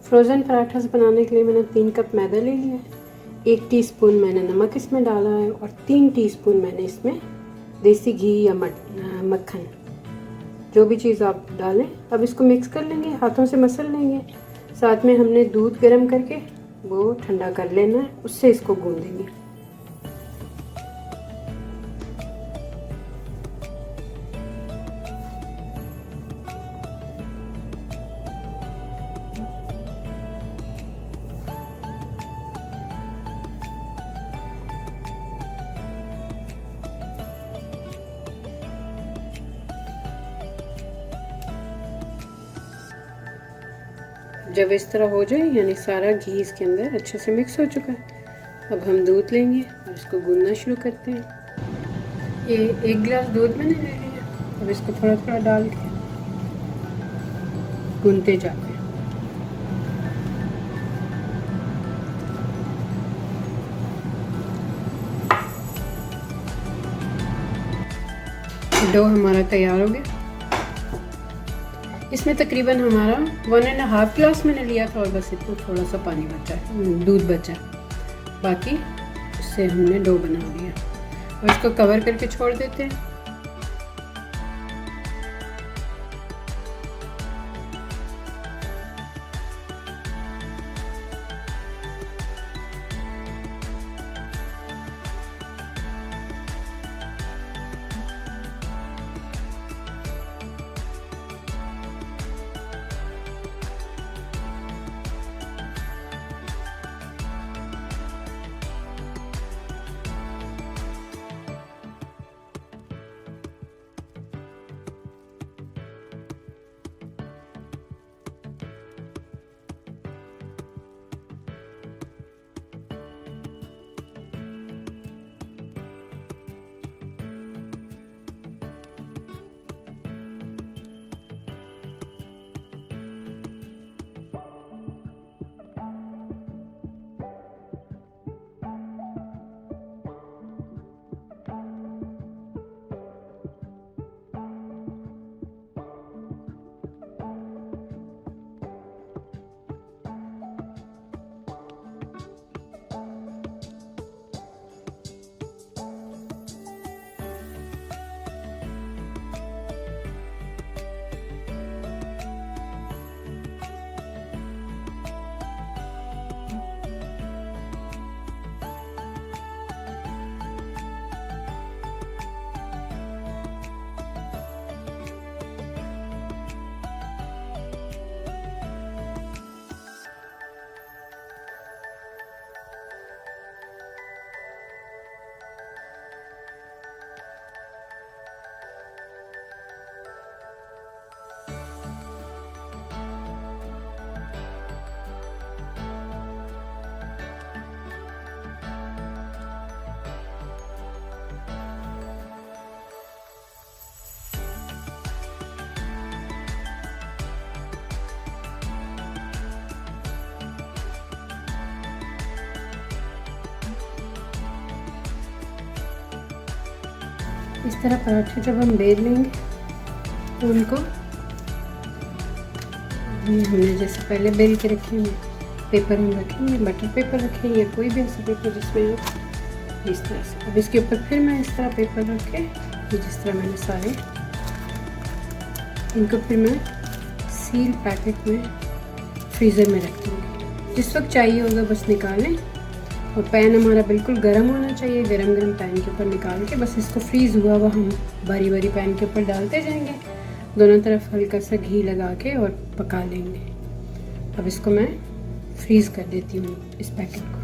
Frozen paratha बनाने के लिए मैंने 3 कप मैदा ले लिया है, 1 टीस्पून मैंने नमक इसमें डाला है और 3 टीस्पून मैंने इसमें देसी घी या मक्खन, जो भी चीज़ आप डालें। अब इसको मिक्स कर लेंगे, हाथों से मसल लेंगे। साथ में हमने दूध गर्म करके वो ठंडा कर लेना है, उससे इसको गूंदेंगे। जब इस तरह हो जाए, यानी सारा घी इसके अंदर अच्छे से मिक्स हो चुका है, अब हम दूध लेंगे और इसको गूंदना शुरू करते हैं। ये 1 गिलास दूध मैंने ले लिया, अब इसको थोड़ा थोड़ा डाल के गूंदते जाते हैं। डो हमारा तैयार हो गया। इसमें तकरीबन हमारा 1.5 गिलास मैंने लिया था और बस इतना थोड़ा सा पानी बचा है, दूध बचा है, बाकी उससे हमने डो बना लिया और इसको कवर करके छोड़ देते हैं। इस तरह पराठे जब हम बेल लेंगे तो उनको हमने जैसे पहले बेल के रखे हैं, पेपर हम रखेंगे, बटर पेपर रखेंगे, कोई भी ऐसा पेपर जिसमें इस तरह से। अब इसके ऊपर फिर मैं इस तरह पेपर रख के, जिस तरह मैंने सारे, इनको फिर मैं सील पैकेट में फ्रीज़र में रख दूँगी। जिस वक्त चाहिए होगा बस निकालें, और पैन हमारा बिल्कुल गर्म होना चाहिए। गरम गरम पैन के ऊपर निकाल के बस इसको फ्रीज़ हुआ हुआ हम बारी बारी पैन के ऊपर डालते जाएंगे, दोनों तरफ हल्का सा घी लगा के और पका लेंगे। अब इसको मैं फ्रीज़ कर देती हूँ इस पैकेट को।